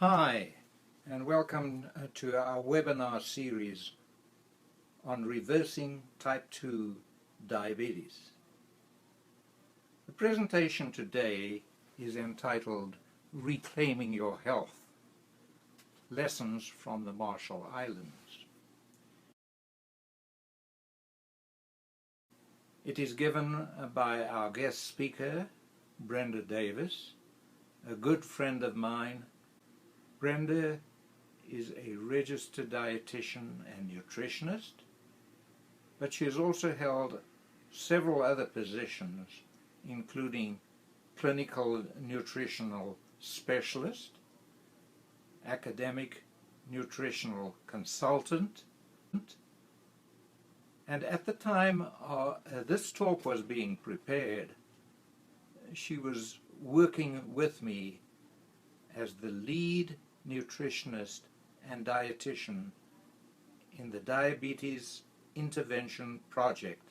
Hi, and welcome to our webinar series on reversing type 2 diabetes. The presentation today is entitled Reclaiming Your Health, Lessons from the Marshall Islands. It is given by our guest speaker, Brenda Davis, a good friend of mine. Brenda is a registered dietitian and nutritionist, but she has also held several other positions, including clinical nutritional specialist, academic nutritional consultant, and at the time this talk was being prepared, she was working with me as the lead nutritionist and dietitian in the Diabetes Intervention Project,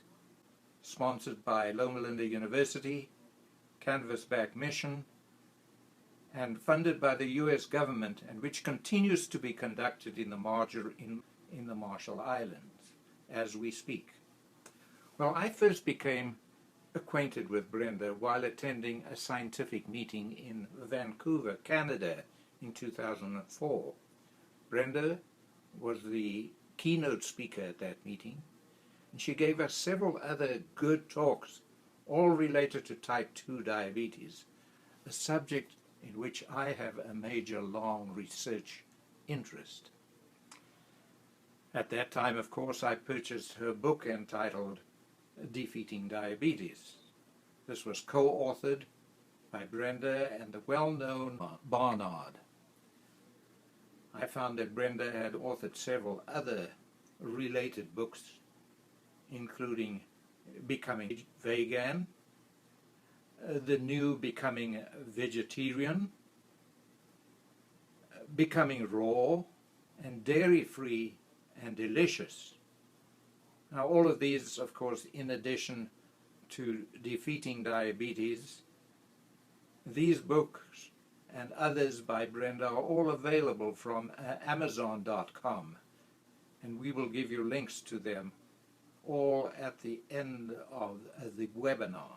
sponsored by Loma Linda University, Canvasback Mission, and funded by the US government, and which continues to be conducted in the Marshall Islands as we speak. Well, I first became acquainted with Brenda while attending a scientific meeting in Vancouver, Canada in 2004. Brenda was the keynote speaker at that meeting, and she gave us several other good talks, all related to type 2 diabetes, a subject in which I have a major long research interest. At that time, of course, I purchased her book entitled Defeating Diabetes. This was co-authored by Brenda and the well-known Barnard. I found that Brenda had authored several other related books, including Becoming Vegan, The New Becoming Vegetarian, Becoming Raw, and Dairy-Free and Delicious. Now, all of these, of course, in addition to Defeating Diabetes, these books and others by Brenda are all available from Amazon.com, and we will give you links to them all at the end of the webinar.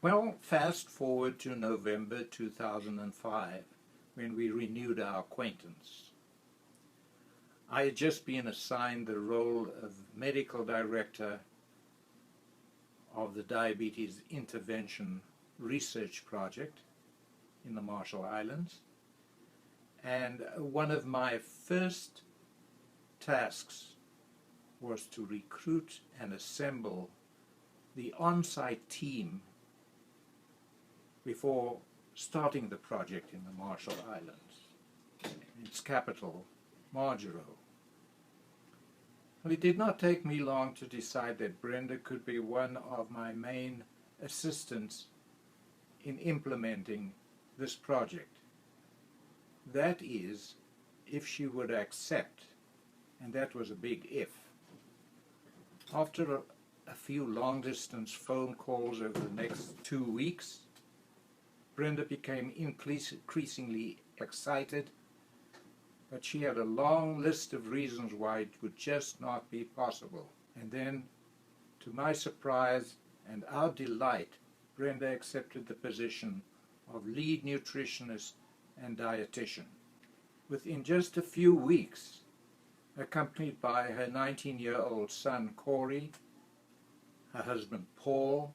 Well, fast forward to November 2005, when we renewed our acquaintance. I had just been assigned the role of medical director of the Diabetes Intervention Research Project in the Marshall Islands, and one of my first tasks was to recruit and assemble the on-site team before starting the project in the Marshall Islands, its capital, Marjaro. Well, it did not take me long to decide that Brenda could be one of my main assistants in implementing this project. That is, if she would accept, and that was a big if. After a few long-distance phone calls over the next 2 weeks, Brenda became increasingly excited, but she had a long list of reasons why it would just not be possible. And then, to my surprise and our delight, Brenda accepted the position of lead nutritionist and dietitian. Within just a few weeks, accompanied by her 19-year-old son Corey, her husband Paul,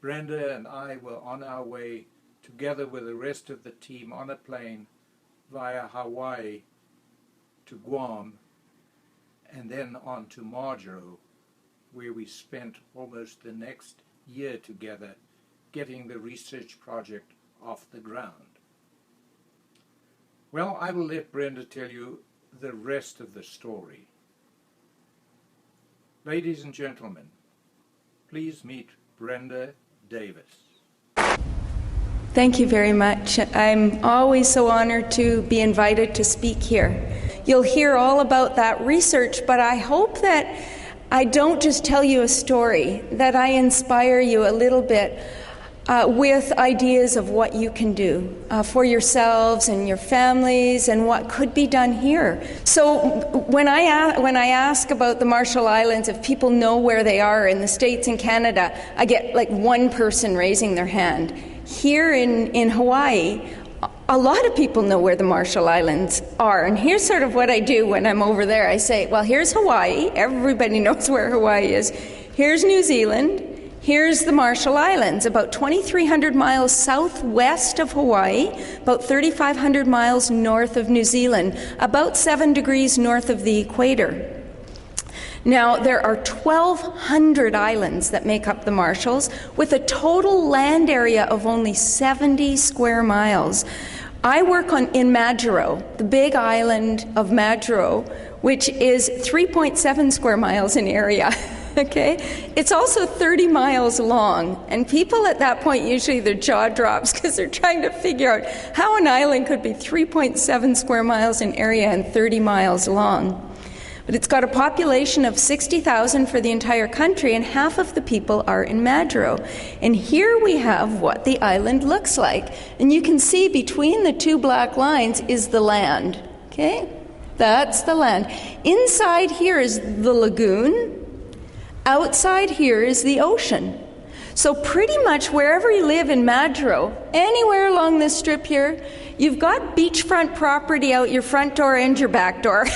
Brenda and I were on our way, together with the rest of the team, on a plane via Hawaii to Guam, and then on to Marjaro, where we spent almost the next year together getting the research project off the ground. Well, I will let Brenda tell you the rest of the story. Ladies and gentlemen, please meet Brenda Davis. Thank you very much. I'm always so honored to be invited to speak here. You'll hear all about that research, but I hope that I don't just tell you a story, that I inspire you a little bit. with ideas of what you can do for yourselves and your families and what could be done here. So when I ask about the Marshall Islands, if people know where they are in the States and Canada, I get like one person raising their hand. Here in Hawaii, a lot of people know where the Marshall Islands are. And here's sort of what I do when I'm over there. I say, well, here's Hawaii. Everybody knows where Hawaii is. Here's New Zealand. Here's the Marshall Islands, about 2,300 miles southwest of Hawaii, about 3,500 miles north of New Zealand, about 7 degrees north of the equator. Now, there are 1,200 islands that make up the Marshalls, with a total land area of only 70 square miles. I work in Majuro, the big island of Majuro, which is 3.7 square miles in area. Okay? It's also 30 miles long, and people at that point, usually their jaw drops because they're trying to figure out how an island could be 3.7 square miles in area and 30 miles long. But it's got a population of 60,000 for the entire country, and half of the people are in Majuro. And here we have what the island looks like. And you can see between the two black lines is the land. Okay? That's the land. Inside here is the lagoon. Outside here is the ocean. So pretty much wherever you live in Majuro, anywhere along this strip here, you've got beachfront property out your front door and your back door.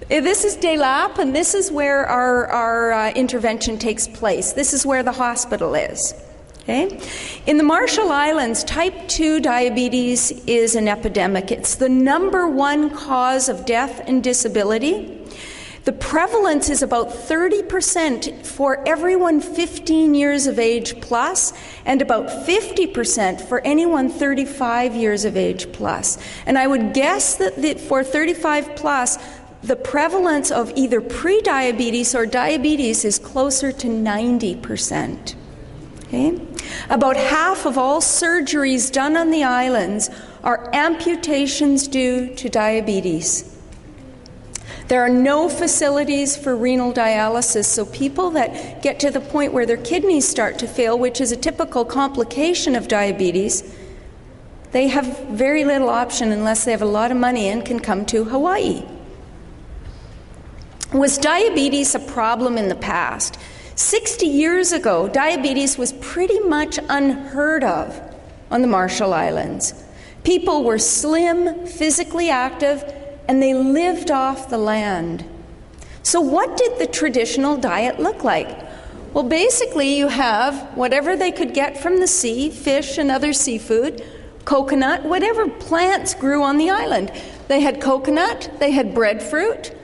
This is Delap, and this is where our intervention takes place. This is where the hospital is. Okay? In the Marshall Islands, type 2 diabetes is an epidemic. It's the #1 cause of death and disability. The prevalence is about 30% for everyone 15 years of age plus, and about 50% for anyone 35 years of age plus. And I would guess that for 35 plus, the prevalence of either pre-diabetes or diabetes is closer to 90%. Okay? About half of all surgeries done on the islands are amputations due to diabetes. There are no facilities for renal dialysis, so people that get to the point where their kidneys start to fail, which is a typical complication of diabetes, they have very little option unless they have a lot of money and can come to Hawaii. Was diabetes a problem in the past? 60 years ago, diabetes was pretty much unheard of on the Marshall Islands. People were slim, physically active, and they lived off the land. So what did the traditional diet look like? Well, basically you have whatever they could get from the sea, fish and other seafood, coconut, whatever plants grew on the island. They had coconut, they had breadfruit,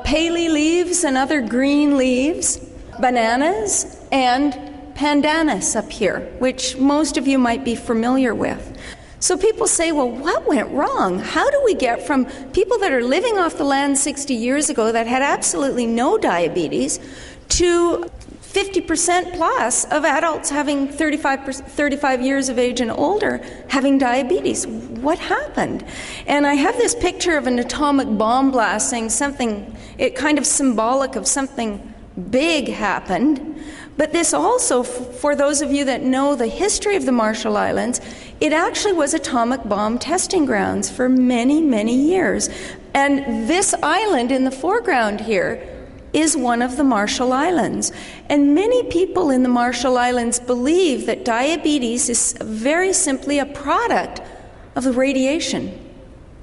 paley leaves and other green leaves, bananas, and pandanus up here, which most of you might be familiar with. So people say, well, what went wrong? How do we get from people that are living off the land 60 years ago that had absolutely no diabetes to 50% plus of adults having 35 years of age and older having diabetes? What happened? And I have this picture of an atomic bomb blast saying something, it kind of symbolic of something big happened. But this also, for those of you that know the history of the Marshall Islands, it actually was atomic bomb testing grounds for many, many years. And this island in the foreground here is one of the Marshall Islands. And many people in the Marshall Islands believe that diabetes is very simply a product of the radiation.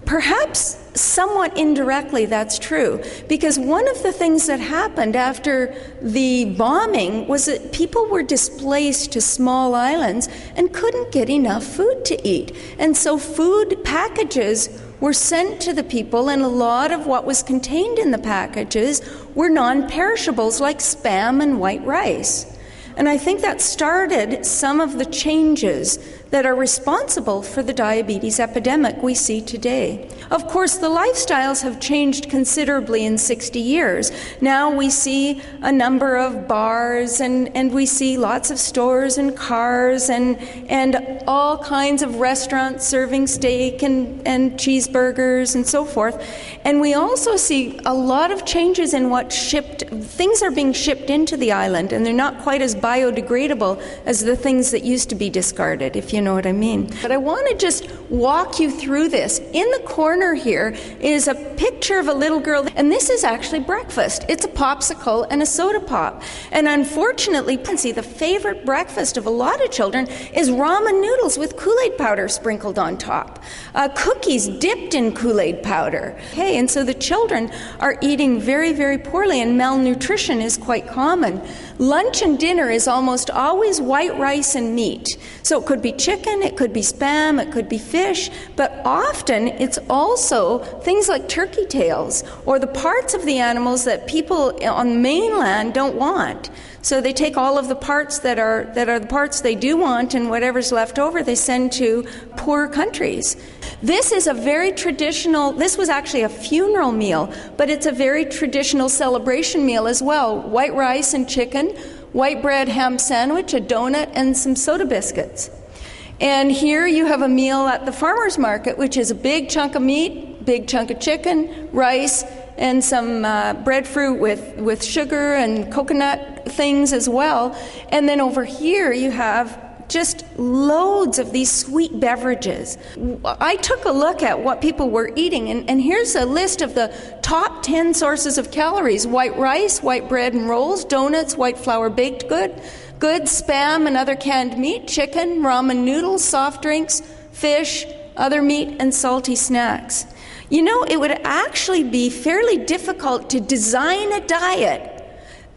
Perhaps somewhat indirectly that's true, because one of the things that happened after the bombing was that people were displaced to small islands and couldn't get enough food to eat. And so food packages were sent to the people, and a lot of what was contained in the packages were non-perishables like Spam and white rice. And I think that started some of the changes that are responsible for the diabetes epidemic we see today. Of course, the lifestyles have changed considerably in 60 years. Now we see a number of bars and we see lots of stores and cars and all kinds of restaurants serving steak and cheeseburgers and so forth. And we also see a lot of changes in things are being shipped into the island, and they're not quite as biodegradable as the things that used to be discarded, if you know what I mean. But I want to just walk you through this. In the corner here is a picture of a little girl, and this is actually breakfast. It's a popsicle and a soda pop. And unfortunately, the favorite breakfast of a lot of children is ramen noodles with Kool-Aid powder sprinkled on top. Cookies dipped in Kool-Aid powder. Hey, and so the children are eating very, very poorly, and malnutrition is quite common. Lunch and dinner is almost always white rice and meat. So it could be chicken, it could be spam, it could be fish, but often it's also things like turkey tails or the parts of the animals that people on the mainland don't want. So they take all of the parts that are the parts they do want, and whatever's left over they send to poor countries. This is a very traditional, this was actually a funeral meal, but it's a very traditional celebration meal as well. White rice and chicken, white bread ham sandwich, a donut, and some soda biscuits. And here you have a meal at the farmer's market, which is a big chunk of meat, big chunk of chicken, rice, and some breadfruit with sugar and coconut things as well. And then over here you have just loads of these sweet beverages. I took a look at what people were eating, and here's a list of the top 10 sources of calories: white rice, white bread and rolls, donuts, white flour baked goods, spam and other canned meat, chicken, ramen noodles, soft drinks, fish, other meat, and salty snacks. You know, it would actually be fairly difficult to design a diet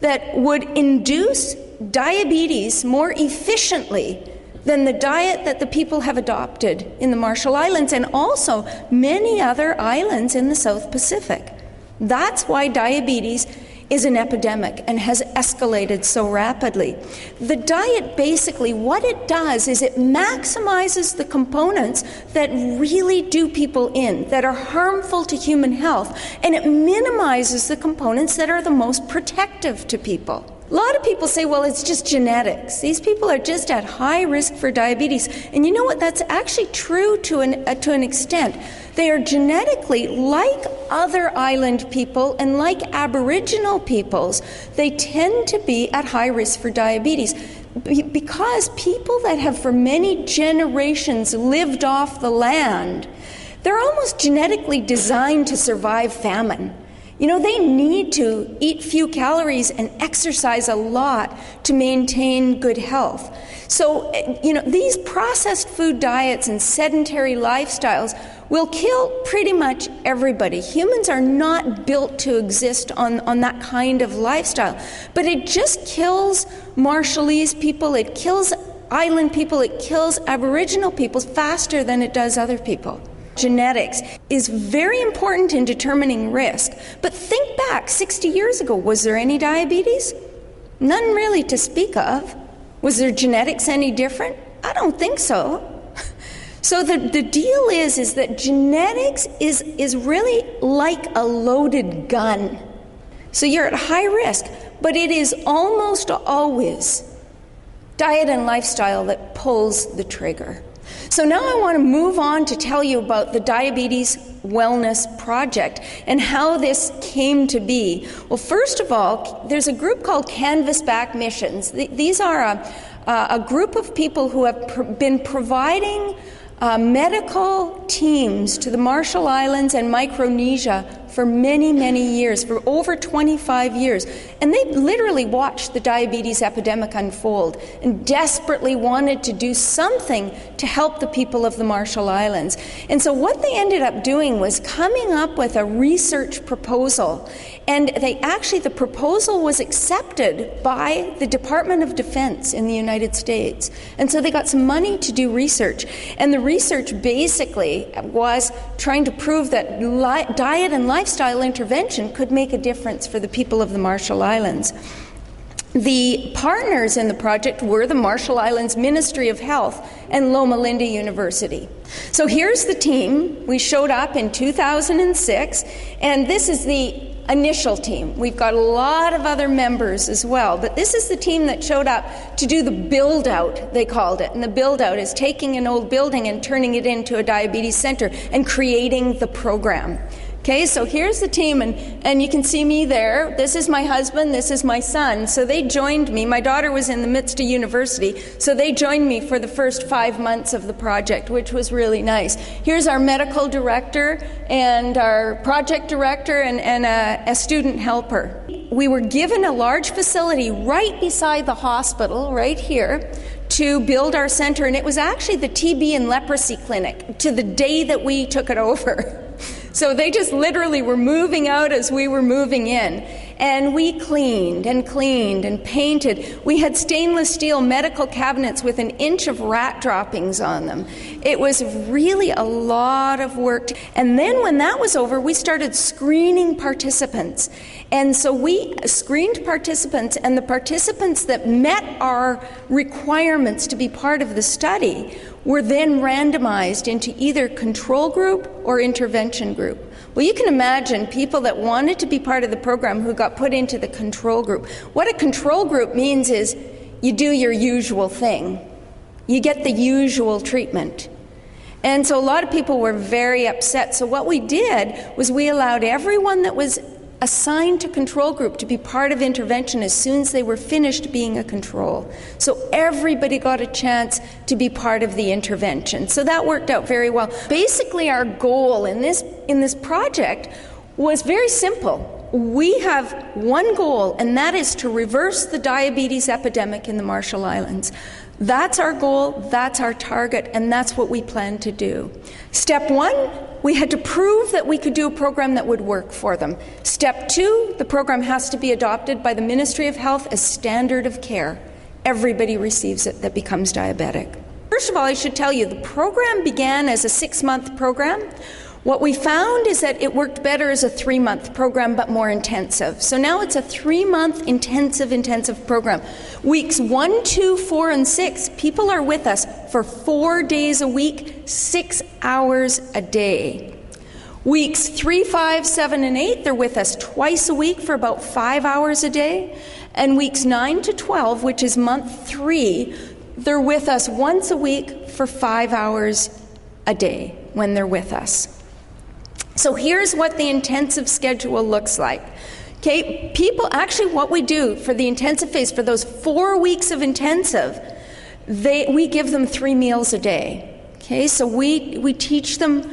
that would induce diabetes more efficiently than the diet that the people have adopted in the Marshall Islands and also many other islands in the South Pacific. That's why diabetes is an epidemic and has escalated so rapidly. The diet, basically, what it does is it maximizes the components that really do people in, that are harmful to human health, and it minimizes the components that are the most protective to people. A lot of people say, well, it's just genetics. These people are just at high risk for diabetes. And you know what? That's actually true to an extent. They are genetically, like other island people and like Aboriginal peoples, they tend to be at high risk for diabetes because people that have for many generations lived off the land, they're almost genetically designed to survive famine. You know, they need to eat few calories and exercise a lot to maintain good health. So, you know, these processed food diets and sedentary lifestyles will kill pretty much everybody. Humans are not built to exist on that kind of lifestyle. But it just kills Marshallese people, it kills island people, it kills Aboriginal people faster than it does other people. Genetics is very important in determining risk. But think back, 60 years ago, was there any diabetes? None really to speak of. Was their genetics any different? I don't think so. So the deal is that genetics is really like a loaded gun. So you're at high risk, but it is almost always diet and lifestyle that pulls the trigger. So now I want to move on to tell you about the Diabetes Wellness Project and how this came to be. Well, first of all, there's a group called Canvasback Missions. These are a group of people who have been providing medical teams to the Marshall Islands and Micronesia for many, many years, for over 25 years. And they literally watched the diabetes epidemic unfold and desperately wanted to do something to help the people of the Marshall Islands. And so what they ended up doing was coming up with a research proposal. And the proposal was accepted by the Department of Defense in the United States. And so they got some money to do research. And the research basically was trying to prove that diet and lifestyle intervention could make a difference for the people of the Marshall Islands. The partners in the project were the Marshall Islands Ministry of Health and Loma Linda University. So here's the team. We showed up in 2006, and this is the initial team. We've got a lot of other members as well, but this is the team that showed up to do the build-out, they called it. And the build-out is taking an old building and turning it into a diabetes center and creating the program. Okay, so here's the team, and you can see me there. This is my husband, this is my son. So they joined me. My daughter was in the midst of university, so they joined me for the first 5 months of the project, which was really nice. Here's our medical director and our project director and a student helper. We were given a large facility right beside the hospital, right here, to build our center, and it was actually the TB and leprosy clinic to the day that we took it over. So they just literally were moving out as we were moving in. And we cleaned and cleaned and painted. We had stainless steel medical cabinets with 1 inch of rat droppings on them. It was really a lot of work. And then when that was over, we started screening participants. And so we screened participants, and the participants that met our requirements to be part of the study were then randomized into either control group or intervention group. Well, you can imagine people that wanted to be part of the program who got put into the control group. What a control group means is you do your usual thing. You get the usual treatment. And so a lot of people were very upset. So what we did was we allowed everyone that was assigned to control group to be part of intervention as soon as they were finished being a control. So everybody got a chance to be part of the intervention. So that worked out very well. Basically, our goal in this project was very simple. We have one goal, and that is to reverse the diabetes epidemic in the Marshall Islands. That's our goal, that's our target, and that's what we plan to do. Step 1, we had to prove that we could do a program that would work for them. Step 2, the program has to be adopted by the Ministry of Health as standard of care. Everybody receives it that becomes diabetic. First of all, I should tell you, the program began as a 6-month program. What we found is that it worked better as a 3-month program, but more intensive. So now it's a 3-month intensive program. Weeks 1, 2, 4, and 6, people are with us for 4 days a week, 6 hours a day. Weeks 3, 5, 7, and 8, they're with us twice a week for about 5 hours a day. And weeks 9 to 12, which is month 3, they're with us once a week for 5 hours a day when they're with us. So here's what the intensive schedule looks like. Okay, people, actually what we do for the intensive phase, for those 4 weeks of intensive, we give them 3 meals a day. Okay, so we teach them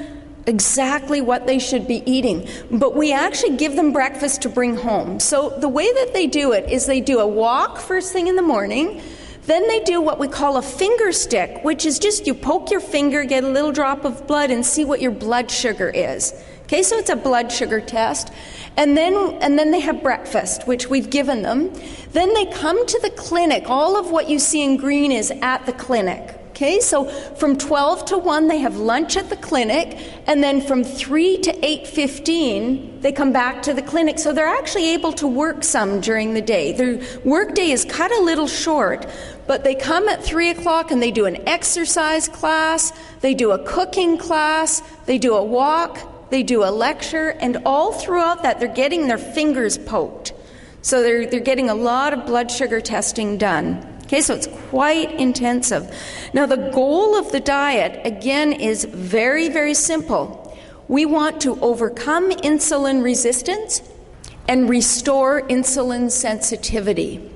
exactly what they should be eating, but we actually give them breakfast to bring home. So the way that they do it is they do a walk first thing in the morning, then they do what we call a finger stick, which is just you poke your finger, get a little drop of blood, and see what your blood sugar is. Okay, so it's a blood sugar test. And then they have breakfast, which we've given them. Then they come to the clinic. All of what you see in green is at the clinic. Okay, so from 12 to 1, they have lunch at the clinic, and then from 3 to 8:15, they come back to the clinic. So they're actually able to work some during the day. Their work day is cut a little short, but they come at 3 o'clock and they do an exercise class, they do a cooking class, they do a walk, they do a lecture, and all throughout that, they're getting their fingers poked. So they're getting a lot of blood sugar testing done. Okay, so it's quite intensive. Now, the goal of the diet, again, is very, very simple. We want to overcome insulin resistance and restore insulin sensitivity.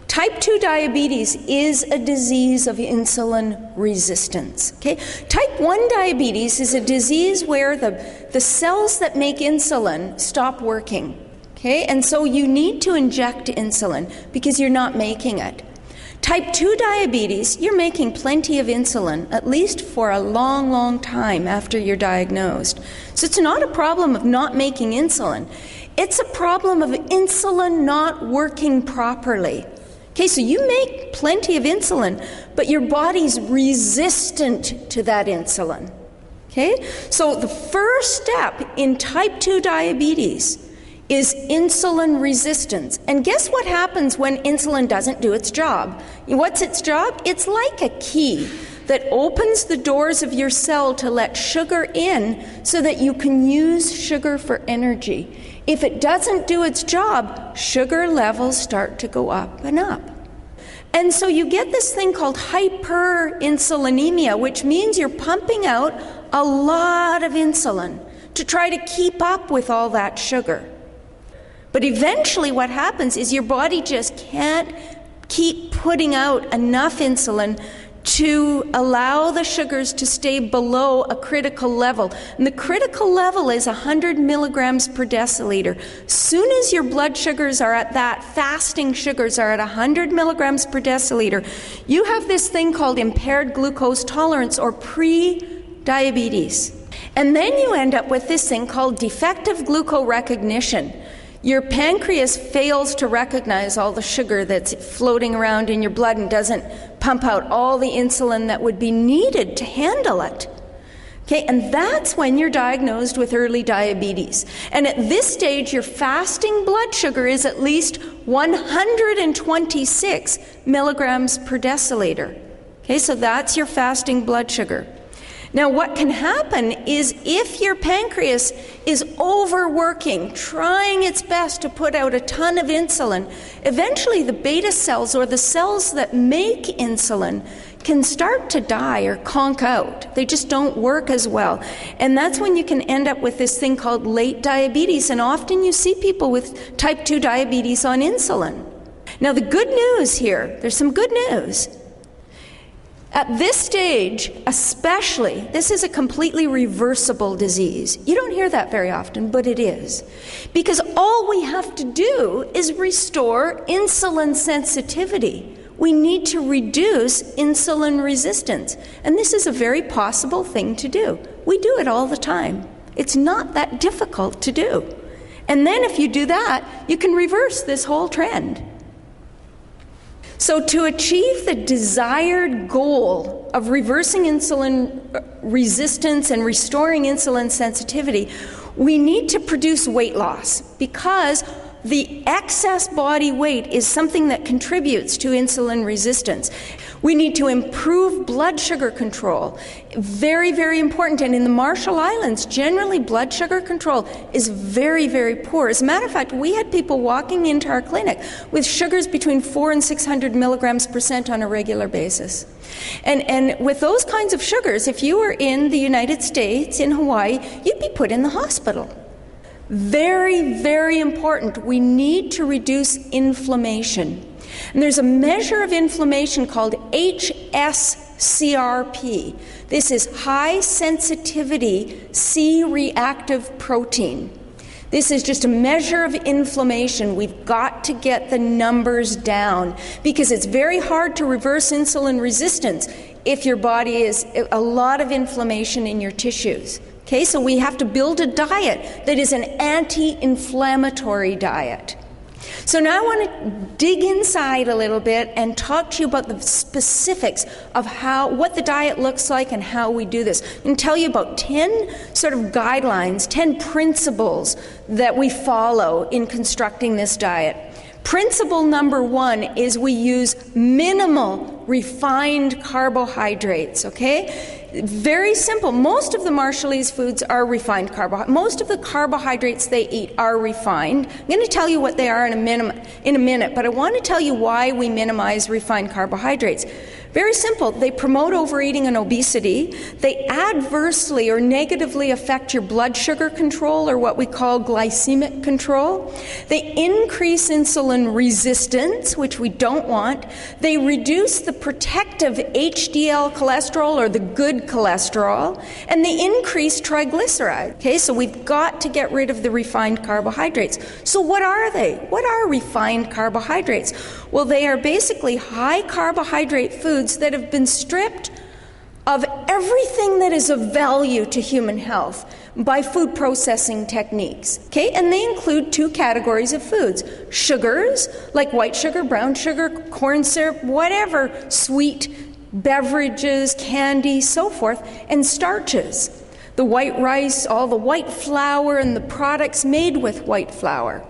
Type 2 diabetes is a disease of insulin resistance. Okay? Type 1 diabetes is a disease where the cells that make insulin stop working. Okay? And so you need to inject insulin because you're not making it. Type 2 diabetes, you're making plenty of insulin, at least for a long, long time after you're diagnosed. So it's not a problem of not making insulin. It's a problem of insulin not working properly. Okay, so you make plenty of insulin, but your body's resistant to that insulin. Okay, so the first step in type 2 diabetes is insulin resistance. And guess what happens when insulin doesn't do its job? What's its job? It's like a key that opens the doors of your cell to let sugar in so that you can use sugar for energy. If it doesn't do its job, sugar levels start to go up and up. And so you get this thing called hyperinsulinemia, which means you're pumping out a lot of insulin to try to keep up with all that sugar. But eventually what happens is your body just can't keep putting out enough insulin to allow the sugars to stay below a critical level. And the critical level is 100 milligrams per deciliter. Soon as your blood sugars are at that, fasting sugars are at 100 milligrams per deciliter, you have this thing called impaired glucose tolerance or pre-diabetes. And then you end up with this thing called defective glucorecognition. Your pancreas fails to recognize all the sugar that's floating around in your blood and doesn't pump out all the insulin that would be needed to handle it. Okay, and that's when you're diagnosed with early diabetes. And at this stage, your fasting blood sugar is at least 126 milligrams per deciliter. Okay, so that's your fasting blood sugar. Now, what can happen is if your pancreas is overworking, trying its best to put out a ton of insulin, eventually the beta cells, or the cells that make insulin, can start to die or conk out. They just don't work as well. And that's when you can end up with this thing called late diabetes. And often you see people with type 2 diabetes on insulin. Now, the good news here, there's some good news. At this stage, especially, this is a completely reversible disease. You don't hear that very often, but it is. Because all we have to do is restore insulin sensitivity. We need to reduce insulin resistance. And this is a very possible thing to do. We do it all the time. It's not that difficult to do. And then if you do that, you can reverse this whole trend. So to achieve the desired goal of reversing insulin resistance and restoring insulin sensitivity, we need to produce weight loss because the excess body weight is something that contributes to insulin resistance. We need to improve blood sugar control. Very, very important. And in the Marshall Islands, generally blood sugar control is very, very poor. As a matter of fact, we had people walking into our clinic with sugars between 400 and 600 milligrams percent on a regular basis. And with those kinds of sugars, if you were in the United States, in Hawaii, you'd be put in the hospital. Very, very important. We need to reduce inflammation. And there's a measure of inflammation called HSCRP. This is high sensitivity C-reactive protein. This is just a measure of inflammation. We've got to get the numbers down because it's very hard to reverse insulin resistance if your body is a lot of inflammation in your tissues. Okay, so we have to build a diet that is an anti-inflammatory diet. So now I want to dig inside a little bit and talk to you about the specifics of what the diet looks like and how we do this. I'm going to tell you about 10 sort of guidelines, 10 principles that we follow in constructing this diet. Principle number 1 is we use minimal refined carbohydrates, okay? Very simple. Most of the Marshallese foods are refined carbohydrates. Most of the carbohydrates they eat are refined. I'm going to tell you what they are in a minute, but I want to tell you why we minimize refined carbohydrates. Very simple. They promote overeating and obesity. They adversely or negatively affect your blood sugar control, or what we call glycemic control. They increase insulin resistance, which we don't want. They reduce the protective HDL cholesterol, or the good cholesterol, and they increase triglyceride. Okay, so we've got to get rid of the refined carbohydrates. So what are they? What are refined carbohydrates? Well, they are basically high carbohydrate foods that have been stripped of everything that is of value to human health by food processing techniques. Okay, and they include 2 categories of foods: sugars, like white sugar, brown sugar, corn syrup, whatever, sweet beverages, candy, so forth, and starches. the white rice, all the white flour, and the products made with white flour.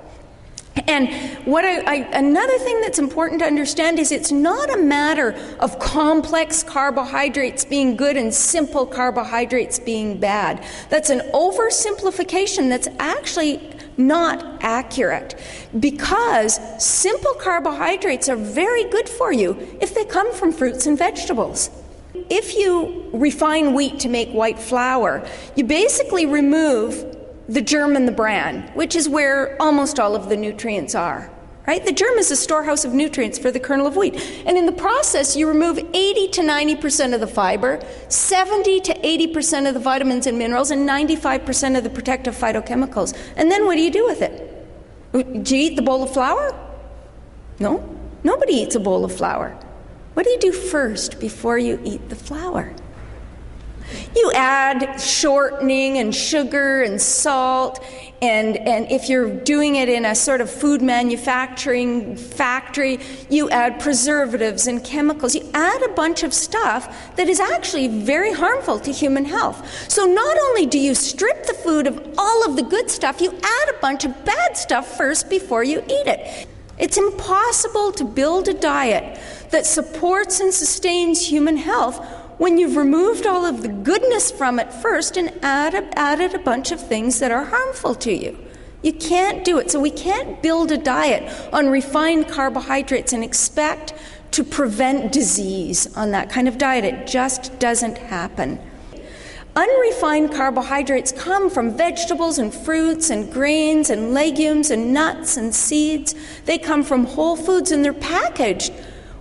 And another thing that's important to understand is it's not a matter of complex carbohydrates being good and simple carbohydrates being bad. That's an oversimplification that's actually not accurate, because simple carbohydrates are very good for you if they come from fruits and vegetables. If you refine wheat to make white flour, you basically remove the germ and the bran, which is where almost all of the nutrients are, right? The germ is a storehouse of nutrients for the kernel of wheat. And in the process, you remove 80 to 90% of the fiber, 70 to 80% of the vitamins and minerals, and 95% of the protective phytochemicals. And then what do you do with it? Do you eat the bowl of flour? No. Nobody eats a bowl of flour. What do you do first before you eat the flour? You add shortening and sugar and salt, and if you're doing it in a sort of food manufacturing factory, you add preservatives and chemicals. You add a bunch of stuff that is actually very harmful to human health. So not only do you strip the food of all of the good stuff, you add a bunch of bad stuff first before you eat it. It's impossible to build a diet that supports and sustains human health when you've removed all of the goodness from it first and added a bunch of things that are harmful to you. You can't do it. So we can't build a diet on refined carbohydrates and expect to prevent disease on that kind of diet. It just doesn't happen. Unrefined carbohydrates come from vegetables and fruits and grains and legumes and nuts and seeds. They come from whole foods, and they're packaged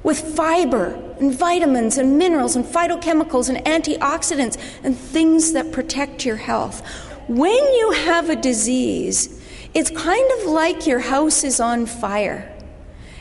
with fiber and vitamins and minerals and phytochemicals and antioxidants and things that protect your health. When you have a disease, it's kind of like your house is on fire,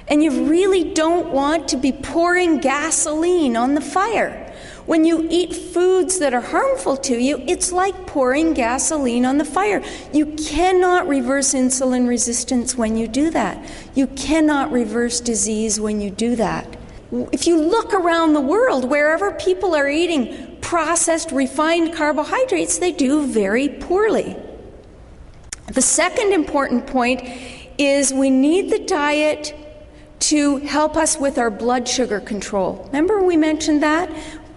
and you really don't want to be pouring gasoline on the fire. When you eat foods that are harmful to you, it's like pouring gasoline on the fire. You cannot reverse insulin resistance when you do that. You cannot reverse disease when you do that. If you look around the world, wherever people are eating processed, refined carbohydrates, they do very poorly. The second important point is we need the diet to help us with our blood sugar control. Remember we mentioned that?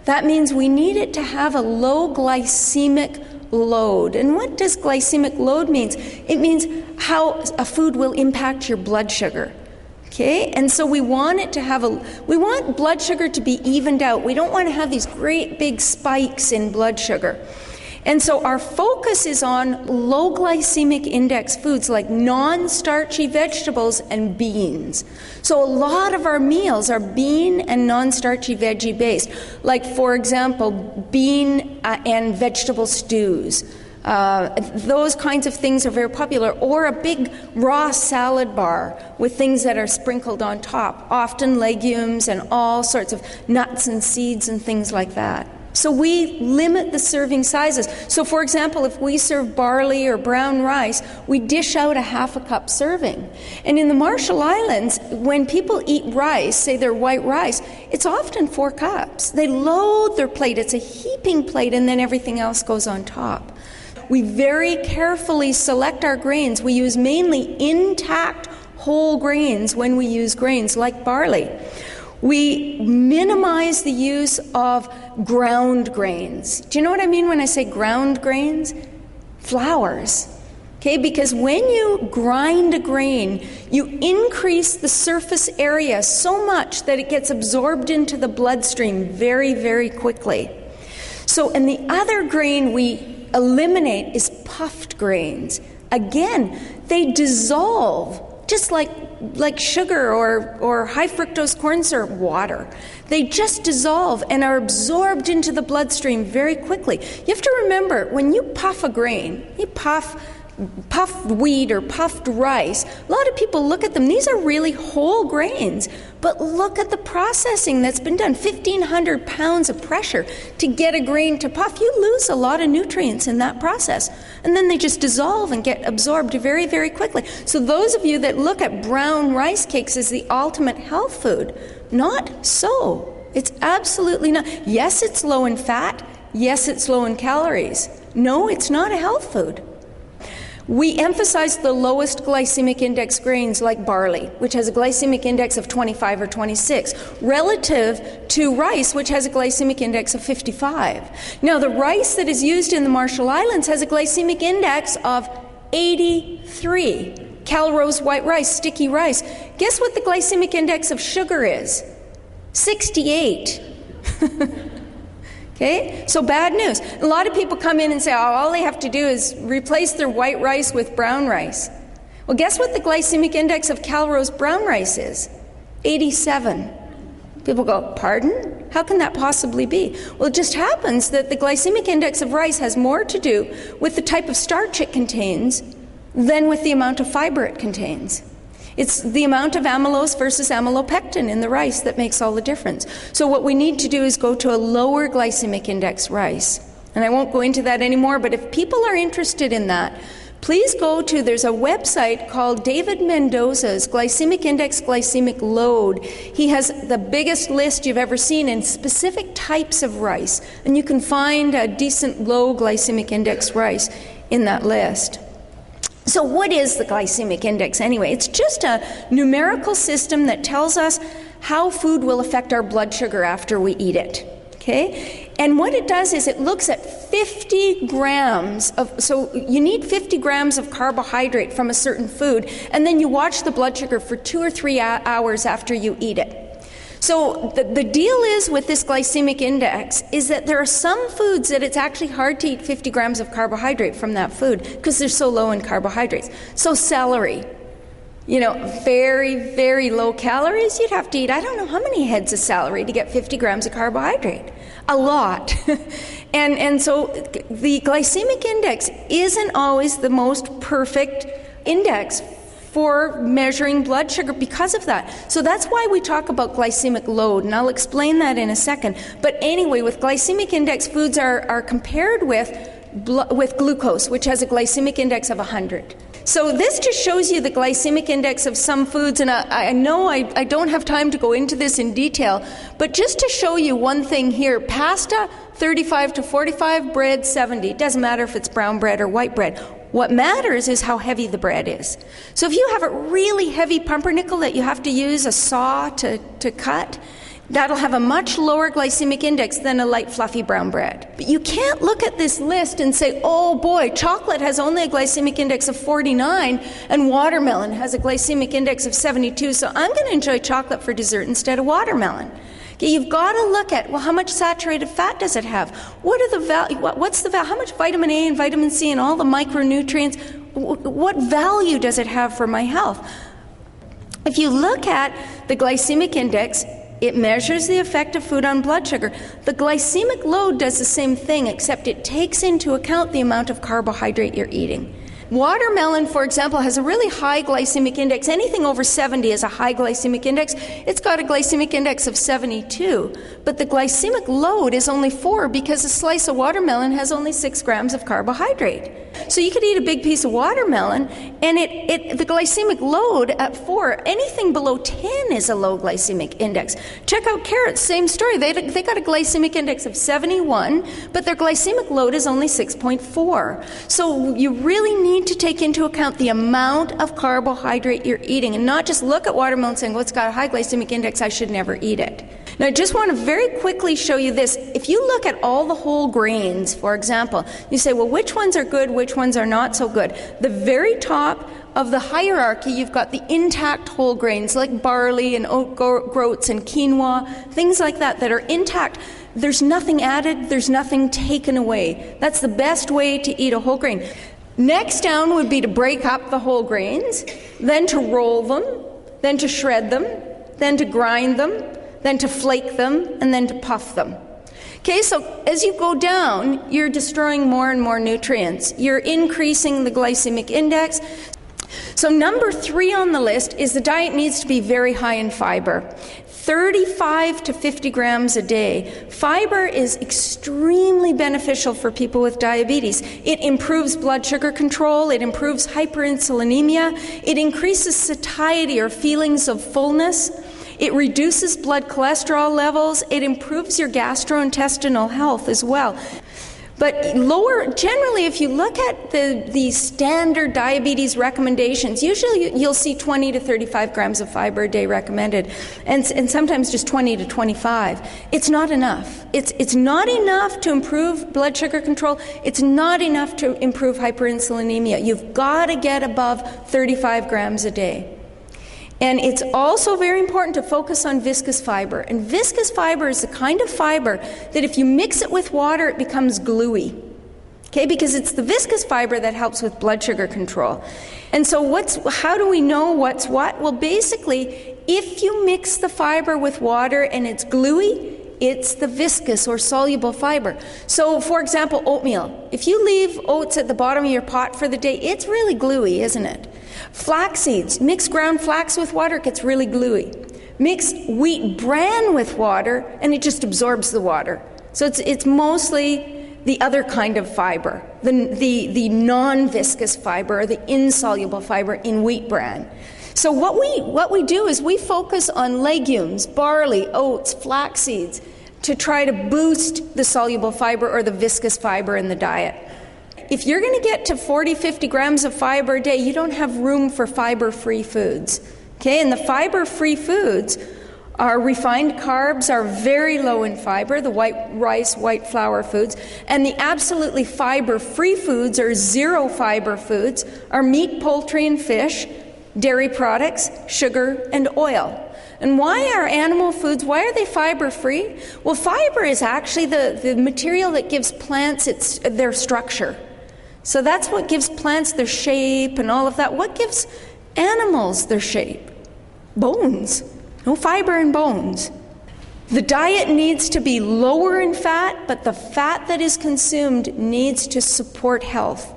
That means we need it to have a low glycemic load. And what does glycemic load mean? It means how a food will impact your blood sugar. Okay? And so we want it to have we want blood sugar to be evened out. We don't want to have these great big spikes in blood sugar. And so our focus is on low glycemic index foods like non-starchy vegetables and beans. So a lot of our meals are bean and non-starchy veggie based, like for example, bean and vegetable stews. Those kinds of things are very popular, or a big raw salad bar with things that are sprinkled on top, often legumes and all sorts of nuts and seeds and things like that. So we limit the serving sizes. So for example, if we serve barley or brown rice, we dish out a half a cup serving. And in the Marshall Islands, when people eat rice, say their white rice, it's often 4 cups. They load their plate. It's a heaping plate, and then everything else goes on top. We very carefully select our grains. We use mainly intact whole grains when we use grains like barley. We minimize the use of ground grains. Do you know what I mean when I say ground grains? Flours. Okay, because when you grind a grain, you increase the surface area so much that it gets absorbed into the bloodstream very, very quickly. So, and the other grain we eliminate is puffed grains. Again, they dissolve just like sugar or high fructose corn syrup water. They just dissolve and are absorbed into the bloodstream very quickly. You have to remember, when you puff a grain, you puffed wheat or puffed rice, a lot of people look at them, these are really whole grains, but look at the processing that's been done. 1,500 pounds of pressure to get a grain to puff. You lose a lot of nutrients in that process, and then they just dissolve and get absorbed very, very quickly. So those of you that look at brown rice cakes as the ultimate health food, not so. It's absolutely not. Yes, it's low in fat. Yes, it's low in calories. No, it's not a health food. We emphasize the lowest glycemic index grains like barley, which has a glycemic index of 25 or 26, relative to rice, which has a glycemic index of 55. Now, the rice that is used in the Marshall Islands has a glycemic index of 83. Calrose white rice, sticky rice. Guess what the glycemic index of sugar is? 68. Okay, so bad news. A lot of people come in and say, oh, all they have to do is replace their white rice with brown rice. Well, guess what the glycemic index of Calrose brown rice is? 87. People go, pardon? How can that possibly be? Well, it just happens that the glycemic index of rice has more to do with the type of starch it contains than with the amount of fiber it contains. It's the amount of amylose versus amylopectin in the rice that makes all the difference. So what we need to do is go to a lower glycemic index rice. And I won't go into that anymore, but if people are interested in that, please go to, there's a website called David Mendoza's Glycemic Index, Glycemic Load. He has the biggest list you've ever seen in specific types of rice. And you can find a decent low glycemic index rice in that list. So what is the glycemic index anyway? It's just a numerical system that tells us how food will affect our blood sugar after we eat it. Okay? And what it does is it looks at 50 grams of, so you need 50 grams of carbohydrate from a certain food, and then you watch the blood sugar for 2 or 3 hours after you eat it. So the deal is with this glycemic index is that there are some foods that it's actually hard to eat 50 grams of carbohydrate from that food because they're so low in carbohydrates. So celery, you know, very, very low calories. You'd have to eat, I don't know how many heads of celery to get 50 grams of carbohydrate. A lot. and so the glycemic index isn't always the most perfect index for measuring blood sugar because of that. So that's why we talk about glycemic load, and I'll explain that in a second. But anyway, with glycemic index, foods are compared with glucose, which has a glycemic index of 100. So this just shows you the glycemic index of some foods, and I know I don't have time to go into this in detail, but just to show you one thing here, pasta, 35 to 45, bread, 70. It doesn't matter if it's brown bread or white bread. What matters is how heavy the bread is. So if you have a really heavy pumpernickel that you have to use a saw to cut, that'll have a much lower glycemic index than a light fluffy brown bread. But you can't look at this list and say, oh boy, chocolate has only a glycemic index of 49 and watermelon has a glycemic index of 72, so I'm going to enjoy chocolate for dessert instead of watermelon. Okay, you've got to look at, well, how much saturated fat does it have? What are the value? What's the value? How much vitamin A and vitamin C and all the micronutrients? What value does it have for my health? If you look at the glycemic index, it measures the effect of food on blood sugar. The glycemic load does the same thing, except it takes into account the amount of carbohydrate you're eating. Watermelon, for example, has a really high glycemic index. Anything over 70 is a high glycemic index. It's got a glycemic index of 72. But the glycemic load is only 4 because a slice of watermelon has only 6 grams of carbohydrate. So you could eat a big piece of watermelon, and the glycemic load at 4, anything below 10 is a low glycemic index. Check out carrots, same story. They got a glycemic index of 71, but their glycemic load is only 6.4. So you really need to take into account the amount of carbohydrate you're eating and not just look at watermelon saying, well, it's got a high glycemic index, I should never eat it. Now, I just want to very quickly show you this. If you look at all the whole grains, for example, you say, well, which ones are good, which ones are not so good? The very top of the hierarchy, you've got the intact whole grains like barley and oat groats and quinoa, things like that that are intact. There's nothing added, there's nothing taken away. That's the best way to eat a whole grain. Next down would be to break up the whole grains, then to roll them, then to shred them, then to grind them, then to flake them, and then to puff them. Okay, so as you go down, you're destroying more and more nutrients. You're increasing the glycemic index. So number 3 on the list is the diet needs to be very high in fiber. 35 to 50 grams a day. Fiber is extremely beneficial for people with diabetes. It improves blood sugar control, it improves hyperinsulinemia, it increases satiety or feelings of fullness, it reduces blood cholesterol levels, it improves your gastrointestinal health as well. But lower, generally, if you look at the standard diabetes recommendations, usually you'll see 20 to 35 grams of fiber a day recommended, and sometimes just 20 to 25. It's not enough. It's not enough to improve blood sugar control. It's not enough to improve hyperinsulinemia. You've got to get above 35 grams a day. And it's also very important to focus on viscous fiber. And viscous fiber is the kind of fiber that if you mix it with water, it becomes gluey. Okay, because it's the viscous fiber that helps with blood sugar control. And so how do we know what's what? Well, basically, if you mix the fiber with water and it's gluey, it's the viscous or soluble fiber. So, for example, oatmeal. If you leave oats at the bottom of your pot for the day, it's really gluey, isn't it? Flax seeds. Mix ground flax with water, it gets really gluey. Mix wheat bran with water, and it just absorbs the water. So it's mostly the other kind of fiber, the non-viscous fiber, or the insoluble fiber in wheat bran. So what we do is we focus on legumes, barley, oats, flax seeds, to try to boost the soluble fiber or the viscous fiber in the diet. If you're going to get to 40, 50 grams of fiber a day, you don't have room for fiber-free foods. Okay, and the fiber-free foods are refined carbs, are very low in fiber, the white rice, white flour foods, and the absolutely fiber-free foods, or zero fiber foods, are meat, poultry, and fish, dairy products, sugar, and oil. And why are animal foods, why are they fiber-free? Well, fiber is actually the material that gives plants their structure. So that's what gives plants their shape and all of that. What gives animals their shape? Bones. No fiber in bones. The diet needs to be lower in fat, but the fat that is consumed needs to support health.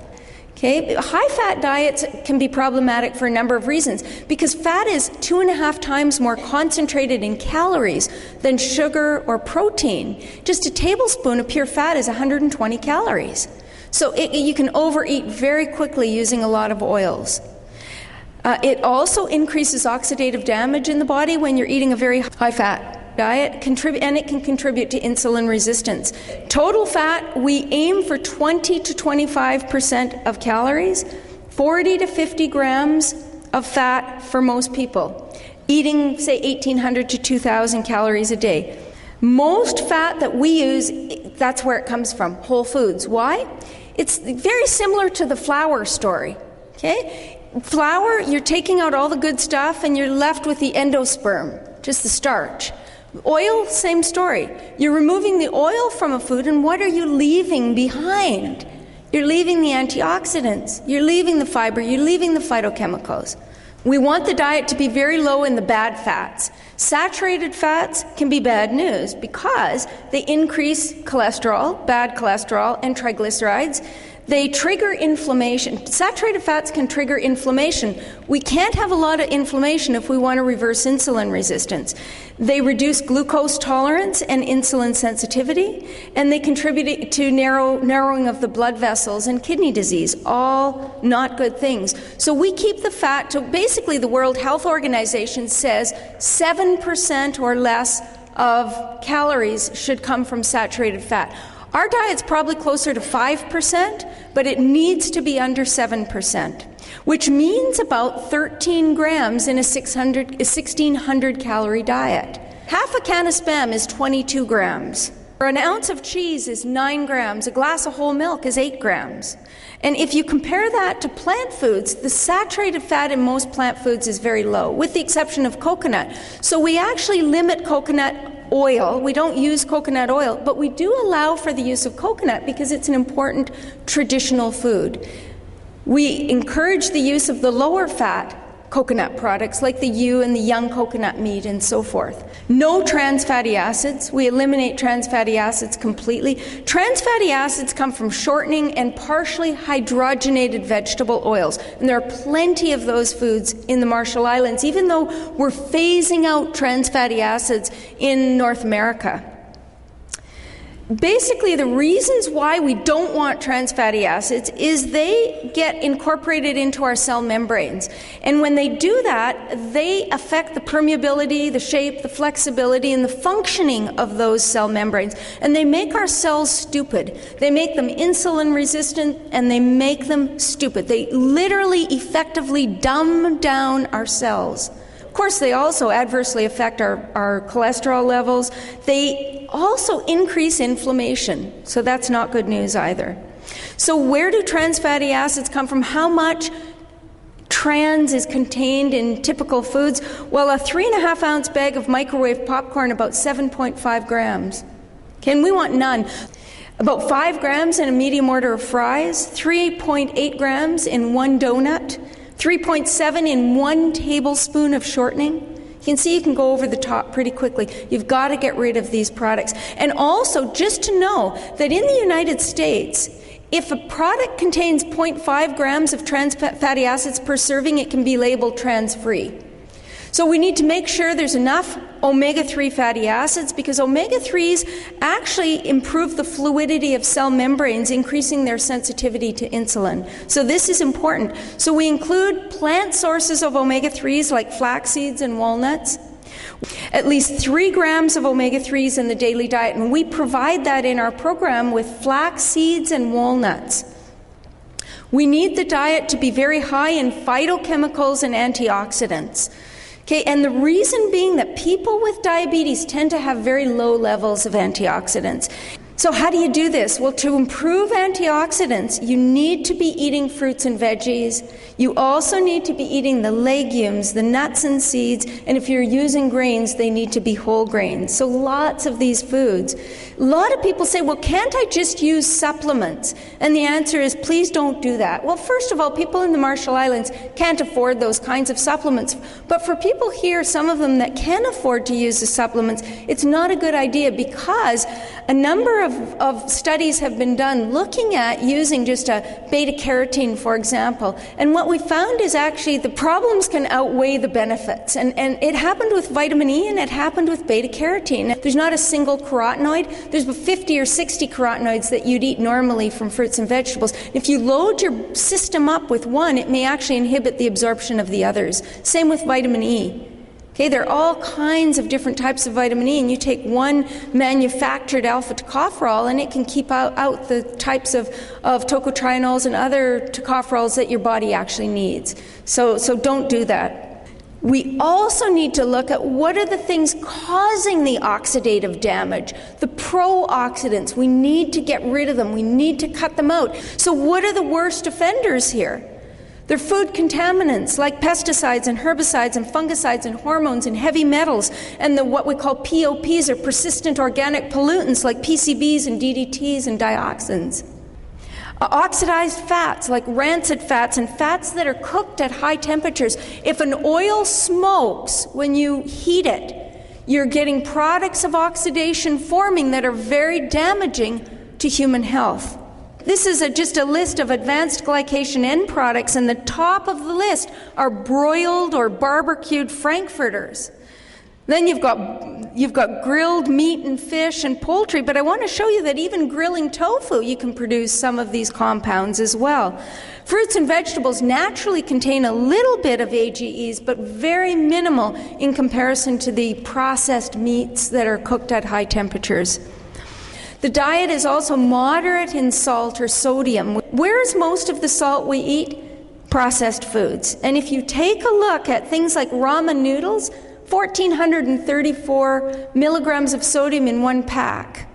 Okay? High-fat diets can be problematic for a number of reasons, because fat is 2.5 times more concentrated in calories than sugar or protein. Just a tablespoon of pure fat is 120 calories. So you can overeat very quickly using a lot of oils. It also increases oxidative damage in the body when you're eating a very high-fat diet, and it can contribute to insulin resistance. Total fat, we aim for 20 to 25% of calories, 40 to 50 grams of fat for most people, eating, say, 1,800 to 2,000 calories a day. Most fat that we use, that's where it comes from, whole foods. Why? It's very similar to the flour story. Okay? Flour, you're taking out all the good stuff and you're left with the endosperm, just the starch. Oil, same story. You're removing the oil from a food, and what are you leaving behind? You're leaving the antioxidants, you're leaving the fiber, you're leaving the phytochemicals. We want the diet to be very low in the bad fats. Saturated fats can be bad news because they increase cholesterol, bad cholesterol, and triglycerides. They trigger inflammation. Saturated fats can trigger inflammation. We can't have a lot of inflammation if we want to reverse insulin resistance. They reduce glucose tolerance and insulin sensitivity, and they contribute to narrowing of the blood vessels and kidney disease, all not good things. So we keep the fat to, basically the World Health Organization says 7% or less of calories should come from saturated fat. Our diet's probably closer to 5%, but it needs to be under 7%, which means about 13 grams in a 1,600 calorie diet. Half a can of Spam is 22 grams. Or an ounce of cheese is 9 grams. A glass of whole milk is 8 grams. And if you compare that to plant foods, the saturated fat in most plant foods is very low, with the exception of coconut. So we actually limit coconut oil. We don't use coconut oil, but we do allow for the use of coconut because it's an important traditional food. We encourage the use of the lower fat coconut products like the ewe and the young coconut meat and so forth. No trans fatty acids. We eliminate trans fatty acids completely. Trans fatty acids come from shortening and partially hydrogenated vegetable oils, and there are plenty of those foods in the Marshall Islands, even though we're phasing out trans fatty acids in North America. Basically, the reasons why we don't want trans fatty acids is they get incorporated into our cell membranes. And when they do that, they affect the permeability, the shape, the flexibility, and the functioning of those cell membranes. And they make our cells stupid. They make them insulin resistant, and they make them stupid. They literally effectively dumb down our cells. Of course, they also adversely affect our cholesterol levels. They also increase inflammation, so that's not good news either. So where do trans fatty acids come from? How much trans is contained in typical foods? Well, a 3.5 ounce bag of microwave popcorn, about 7.5 grams. Okay, and we want none. About 5 grams in a medium order of fries, 3.8 grams in one donut, 3.7 in 1 tablespoon of shortening. You can see you can go over the top pretty quickly. You've got to get rid of these products. And also, just to know that in the United States, if a product contains 0.5 grams of trans fatty acids per serving, it can be labeled trans-free. So we need to make sure there's enough omega-3 fatty acids, because omega-3s actually improve the fluidity of cell membranes, increasing their sensitivity to insulin. So this is important. So we include plant sources of omega-3s like flax seeds and walnuts. At least 3 grams of omega-3s in the daily diet, and we provide that in our program with flax seeds and walnuts. We need the diet to be very high in phytochemicals and antioxidants. Okay, and the reason being that people with diabetes tend to have very low levels of antioxidants. So how do you do this? Well, to improve antioxidants, you need to be eating fruits and veggies. You also need to be eating the legumes, the nuts and seeds, and if you're using grains, they need to be whole grains. So lots of these foods. A lot of people say, well, can't I just use supplements? And the answer is, please don't do that. Well, first of all, people in the Marshall Islands can't afford those kinds of supplements. But for people here, some of them that can afford to use the supplements, it's not a good idea, because a number of studies have been done looking at using just a beta-carotene, for example. And what we found is actually the problems can outweigh the benefits. And it happened with vitamin E, and it happened with beta-carotene. There's not a single carotenoid. There's 50 or 60 carotenoids that you'd eat normally from fruits and vegetables. If you load your system up with one, it may actually inhibit the absorption of the others. Same with vitamin E. Okay, there are all kinds of different types of vitamin E, and you take one manufactured alpha-tocopherol, and it can keep out the types of tocotrienols and other tocopherols that your body actually needs. So don't do that. We also need to look at what are the things causing the oxidative damage, the pro-oxidants. We need to get rid of them. We need to cut them out. So what are the worst offenders here? They're food contaminants like pesticides and herbicides and fungicides and hormones and heavy metals, and what we call POPs, or persistent organic pollutants like PCBs and DDTs and dioxins. Oxidized fats like rancid fats and fats that are cooked at high temperatures. If an oil smokes when you heat it, you're getting products of oxidation forming that are very damaging to human health. This is just a list of advanced glycation end products, and the top of the list are broiled or barbecued frankfurters. Then you've got grilled meat and fish and poultry, but I want to show you that even grilling tofu, you can produce some of these compounds as well. Fruits and vegetables naturally contain a little bit of AGEs, but very minimal in comparison to the processed meats that are cooked at high temperatures. The diet is also moderate in salt or sodium. Where is most of the salt we eat? Processed foods. And if you take a look at things like ramen noodles, 1,434 milligrams of sodium in one pack.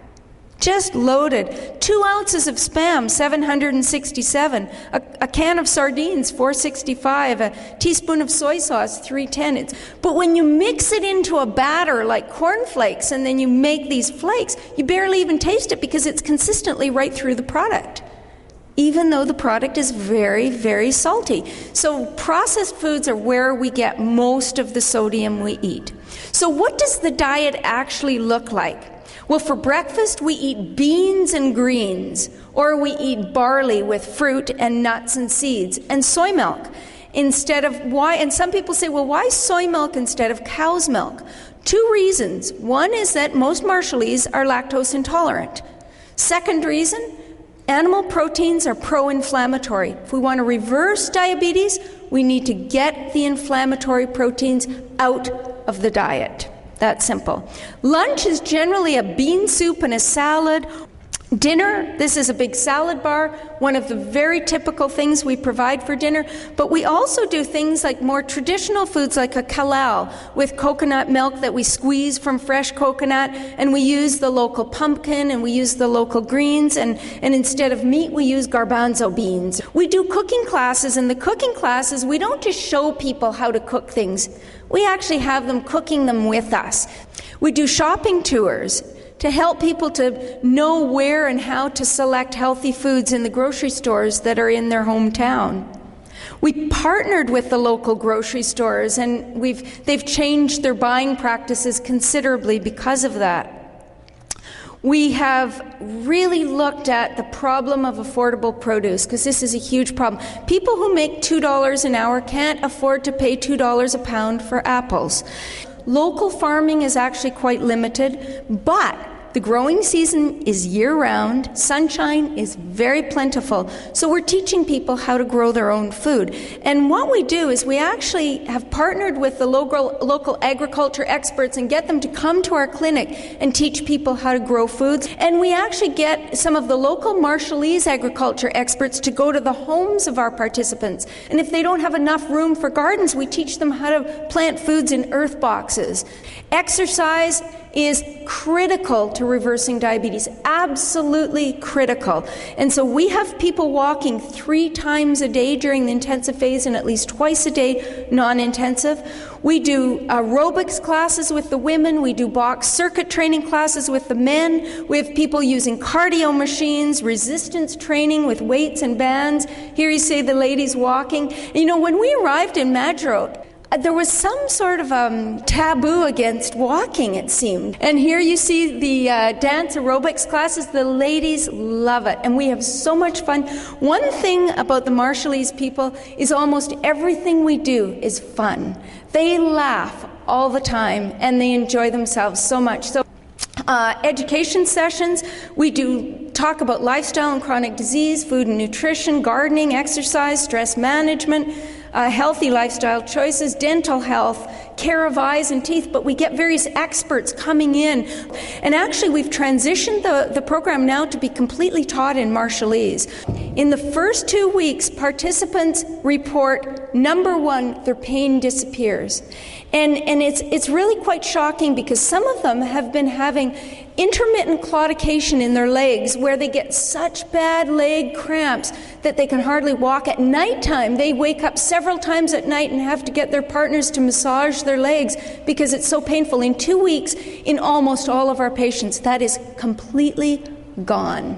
Just loaded. 2 ounces of Spam, 767. A can of sardines, 465. A teaspoon of soy sauce, 310. But when you mix it into a batter like cornflakes and then you make these flakes, you barely even taste it because it's consistently right through the product, even though the product is very, very salty. So processed foods are where we get most of the sodium we eat. So what does the diet actually look like? Well, for breakfast, we eat beans and greens, or we eat barley with fruit and nuts and seeds, and soy milk instead of and some people say, well, why soy milk instead of cow's milk? 2 reasons. One is that most Marshallese are lactose intolerant. Second reason, animal proteins are pro-inflammatory. If we want to reverse diabetes, we need to get the inflammatory proteins out of the diet. That's simple. Lunch is generally a bean soup and a salad. Dinner, this is a big salad bar, one of the very typical things we provide for dinner, but we also do things like more traditional foods like a kalal with coconut milk that we squeeze from fresh coconut, and we use the local pumpkin and we use the local greens, and instead of meat we use garbanzo beans. We do cooking classes, and the cooking classes, we don't just show people how to cook things, we actually have them cooking them with us. We do shopping tours to help people to know where and how to select healthy foods in the grocery stores that are in their hometown. We partnered with the local grocery stores, and they've changed their buying practices considerably because of that. We have really looked at the problem of affordable produce, because this is a huge problem. People who make $2 an hour can't afford to pay $2 a pound for apples. Local farming is actually quite limited, but the growing season is year-round, sunshine is very plentiful, so we're teaching people how to grow their own food. And what we do is we actually have partnered with the local agriculture experts and get them to come to our clinic and teach people how to grow foods. And we actually get some of the local Marshallese agriculture experts to go to the homes of our participants. And if they don't have enough room for gardens, we teach them how to plant foods in earth boxes. Exercise is critical to reversing diabetes, absolutely critical. And so we have people walking 3 times a day during the intensive phase and at least twice a day non-intensive. We do aerobics classes with the women, we do box circuit training classes with the men, we have people using cardio machines, resistance training with weights and bands. Here you see the ladies walking. You know, when we arrived in Madro, there was some sort of taboo against walking, it seemed. And here you see the dance aerobics classes. The ladies love it, and we have so much fun. One thing about the Marshallese people is almost everything we do is fun. They laugh all the time, and they enjoy themselves so much. So education sessions, we do talk about lifestyle and chronic disease, food and nutrition, gardening, exercise, stress management, healthy lifestyle choices, dental health, care of eyes and teeth, but we get various experts coming in. And actually we've transitioned the program now to be completely taught in Marshallese. In the first 2 weeks, participants report, number one, their pain disappears. And it's really quite shocking because some of them have been having intermittent claudication in their legs where they get such bad leg cramps that they can hardly walk. At nighttime, they wake up several times at night and have to get their partners to massage their legs because it's so painful. In 2 weeks, in almost all of our patients, that is completely gone.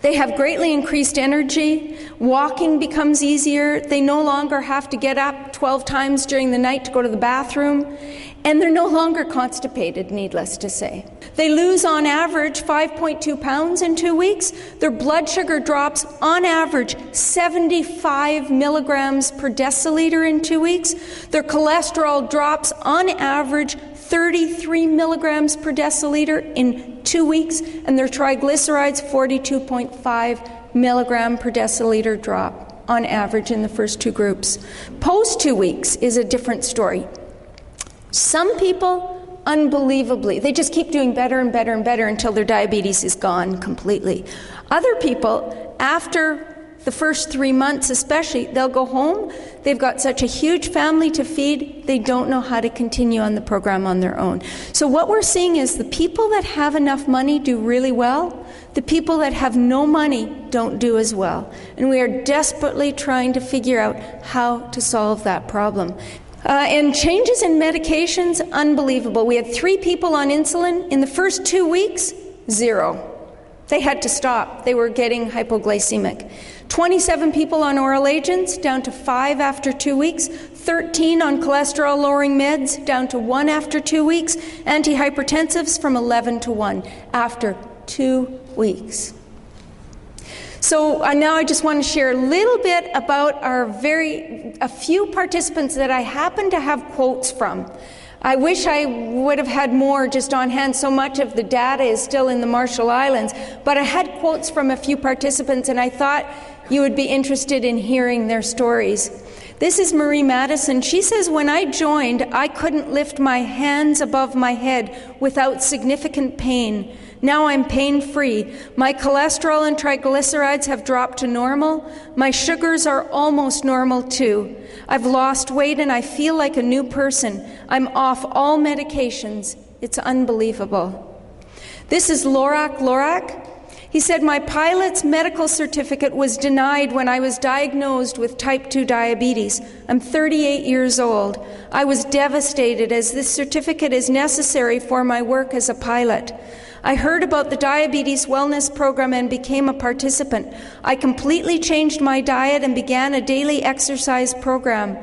They have greatly increased energy, walking becomes easier, they no longer have to get up 12 times during the night to go to the bathroom, and they're no longer constipated, needless to say. They lose on average 5.2 pounds in 2 weeks. Their blood sugar drops on average 75 milligrams per deciliter in 2 weeks. Their cholesterol drops on average 33 milligrams per deciliter in 2 weeks, and their triglycerides 42.5 milligram per deciliter drop on average in the first 2 groups. Post 2 weeks is a different story. Some people, unbelievably, they just keep doing better and better and better until their diabetes is gone completely. Other people, after the first 3 months especially, they'll go home, they've got such a huge family to feed, they don't know how to continue on the program on their own. So what we're seeing is the people that have enough money do really well, the people that have no money don't do as well. And we are desperately trying to figure out how to solve that problem. And changes in medications, unbelievable. We had 3 people on insulin. In the first 2 weeks, 0. They had to stop. They were getting hypoglycemic. 27 people on oral agents, down to 5 after 2 weeks. 13 on cholesterol-lowering meds, down to 1 after 2 weeks. Antihypertensives from 11 to 1 after 2 weeks. So now I just want to share a little bit about a few participants that I happen to have quotes from. I wish I would have had more just on hand. So much of the data is still in the Marshall Islands. But I had quotes from a few participants, and I thought you would be interested in hearing their stories. This is Marie Madison. She says, when I joined, I couldn't lift my hands above my head without significant pain. Now I'm pain-free. My cholesterol and triglycerides have dropped to normal. My sugars are almost normal too. I've lost weight and I feel like a new person. I'm off all medications. It's unbelievable. This is Lorak. He said, my pilot's medical certificate was denied when I was diagnosed with type 2 diabetes. I'm 38 years old. I was devastated as this certificate is necessary for my work as a pilot. I heard about the diabetes wellness program and became a participant. I completely changed my diet and began a daily exercise program.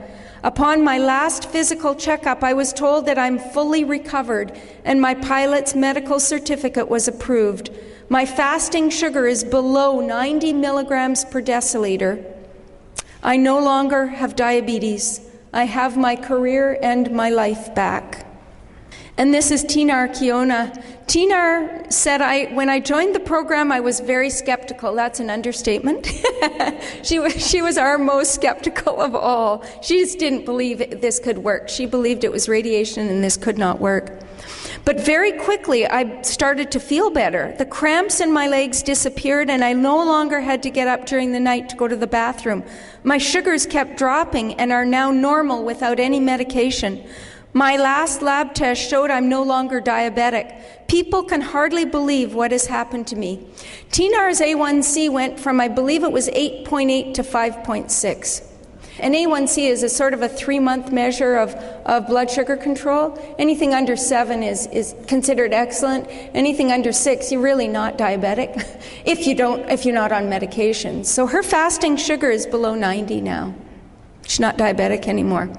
Upon my last physical checkup, I was told that I'm fully recovered and my pilot's medical certificate was approved. My fasting sugar is below 90 milligrams per deciliter. I no longer have diabetes. I have my career and my life back. And this is Tinar Kiona. Tinar said, when I joined the program, I was very skeptical. That's an understatement. She was our most skeptical of all. She just didn't believe this could work. She believed it was radiation and this could not work. But very quickly, I started to feel better. The cramps in my legs disappeared, and I no longer had to get up during the night to go to the bathroom. My sugars kept dropping and are now normal without any medication. My last lab test showed I'm no longer diabetic. People can hardly believe what has happened to me. Tinar's A1C went from, I believe it was 8.8 to 5.6. And A1C is a sort of a 3-month measure of blood sugar control. Anything under 7 is considered excellent. Anything under 6, you're really not diabetic if you're not on medication. So her fasting sugar is below 90 now. She's not diabetic anymore.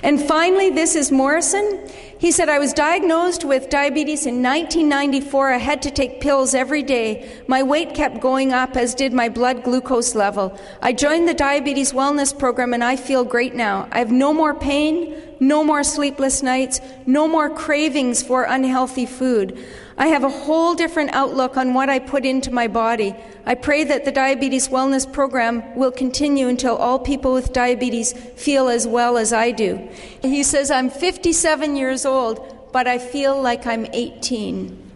And finally, this is Morrison. He said, I was diagnosed with diabetes in 1994. I had to take pills every day. My weight kept going up, as did my blood glucose level. I joined the diabetes wellness program and I feel great now. I have no more pain, no more sleepless nights, no more cravings for unhealthy food. I have a whole different outlook on what I put into my body. I pray that the diabetes wellness program will continue until all people with diabetes feel as well as I do. He says, I'm 57 years old, but I feel like I'm 18.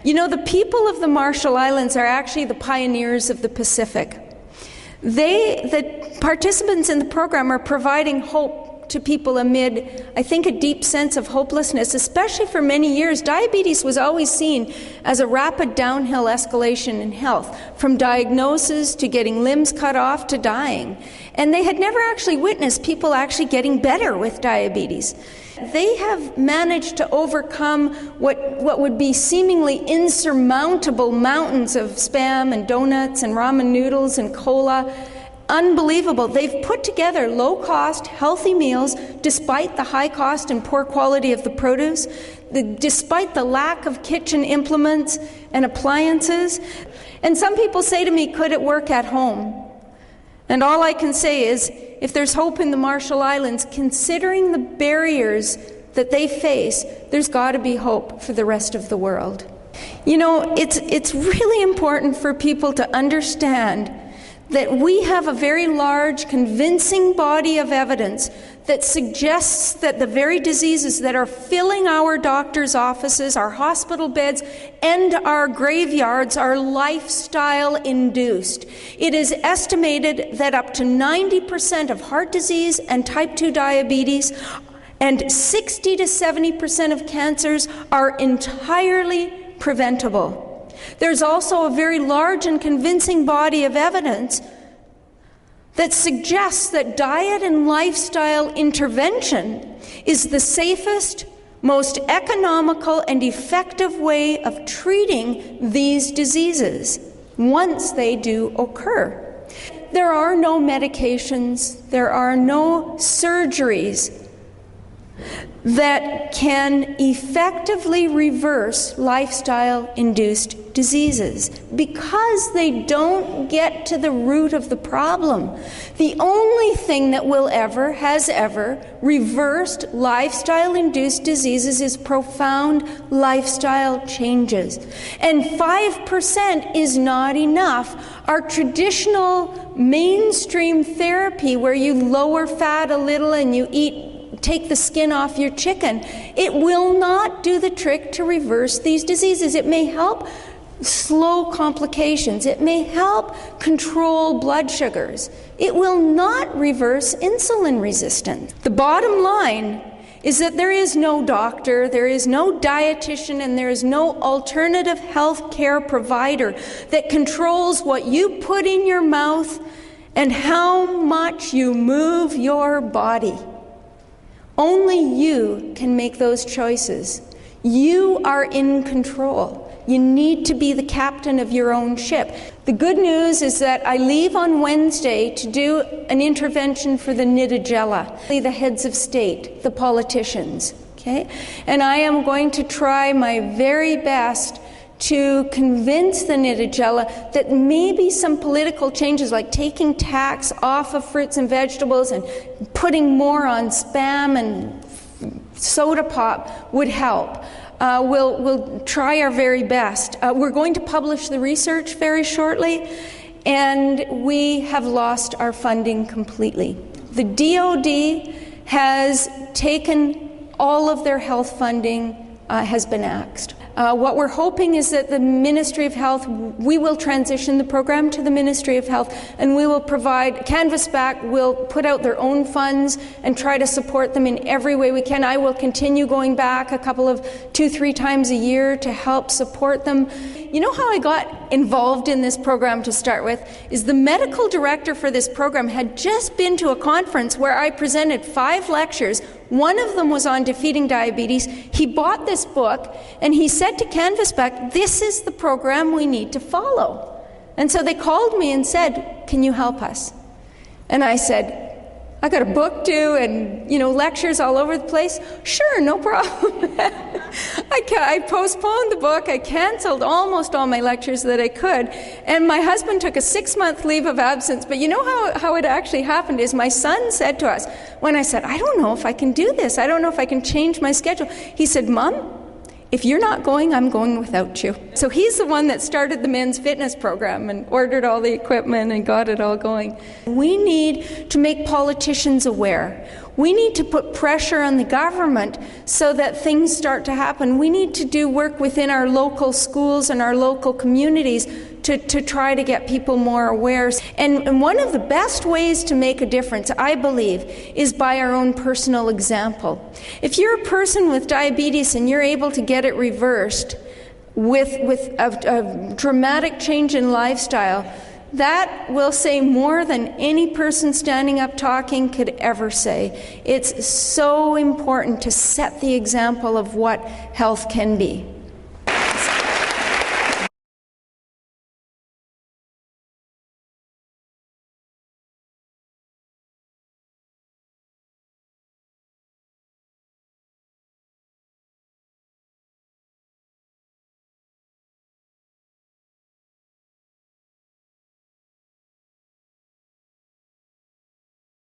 You know, the people of the Marshall Islands are actually the pioneers of the Pacific. The participants in the program are providing hope to people amid, I think, a deep sense of hopelessness. Especially for many years, diabetes was always seen as a rapid downhill escalation in health, from diagnosis to getting limbs cut off to dying. And they had never actually witnessed people actually getting better with diabetes. They have managed to overcome what would be seemingly insurmountable mountains of Spam and donuts and ramen noodles and cola. Unbelievable. They've put together low-cost, healthy meals despite the high cost and poor quality of the produce, despite the lack of kitchen implements and appliances. And some people say to me, could it work at home? And all I can say is, if there's hope in the Marshall Islands, considering the barriers that they face, there's got to be hope for the rest of the world. You know, it's really important for people to understand that we have a very large, convincing body of evidence that suggests that the very diseases that are filling our doctors' offices, our hospital beds, and our graveyards are lifestyle-induced. It is estimated that up to 90% of heart disease and type 2 diabetes and 60 to 70% of cancers are entirely preventable. There's also a very large and convincing body of evidence that suggests that diet and lifestyle intervention is the safest, most economical, and effective way of treating these diseases once they do occur. There are no medications, there are no surgeries that can effectively reverse lifestyle-induced diseases because they don't get to the root of the problem. The only thing that has ever reversed lifestyle-induced diseases is profound lifestyle changes. And 5% is not enough. Our traditional mainstream therapy, where you lower fat a little and you take the skin off your chicken, it will not do the trick to reverse these diseases. It may help slow complications. It may help control blood sugars. It will not reverse insulin resistance. The bottom line is that there is no doctor, there is no dietitian, and there is no alternative health care provider that controls what you put in your mouth and how much you move your body. Only you can make those choices. You are in control. You need to be the captain of your own ship. The good news is that I leave on Wednesday to do an intervention for the Nidagella, the heads of state, the politicians, okay? And I am going to try my very best to convince the Nidagella that maybe some political changes, like taking tax off of fruits and vegetables and putting more on Spam and soda pop, would help. We'll try our very best. We're going to publish the research very shortly, and we have lost our funding completely. The DoD has taken all of their health funding, has been axed. What we're hoping is that the Ministry of Health, we will transition the program to the Ministry of Health, and we will provide, Canvasback will put out their own funds and try to support them in every way we can. I will continue going back 2-3 times a year to help support them. You know how I got involved in this program to start with? Is the medical director for this program had just been to a conference where I presented 5 lectures. One of them was on defeating diabetes. He bought this book and he said to Canvasback, this is the program we need to follow. And so they called me and said, can you help us? And I said, I got a book due and, lectures all over the place. Sure, no problem. I postponed the book. I canceled almost all my lectures that I could. And my husband took a 6-month leave of absence. But you know how it actually happened is my son said to us, when I said, I don't know if I can do this. I don't know if I can change my schedule. He said, Mom, if you're not going, I'm going without you. So he's the one that started the men's fitness program and ordered all the equipment and got it all going. We need to make politicians aware. We need to put pressure on the government so that things start to happen. We need to do work within our local schools and our local communities to try to get people more aware. And one of the best ways to make a difference, I believe, is by our own personal example. If you're a person with diabetes and you're able to get it reversed with a dramatic change in lifestyle, that will say more than any person standing up talking could ever say. It's so important to set the example of what health can be.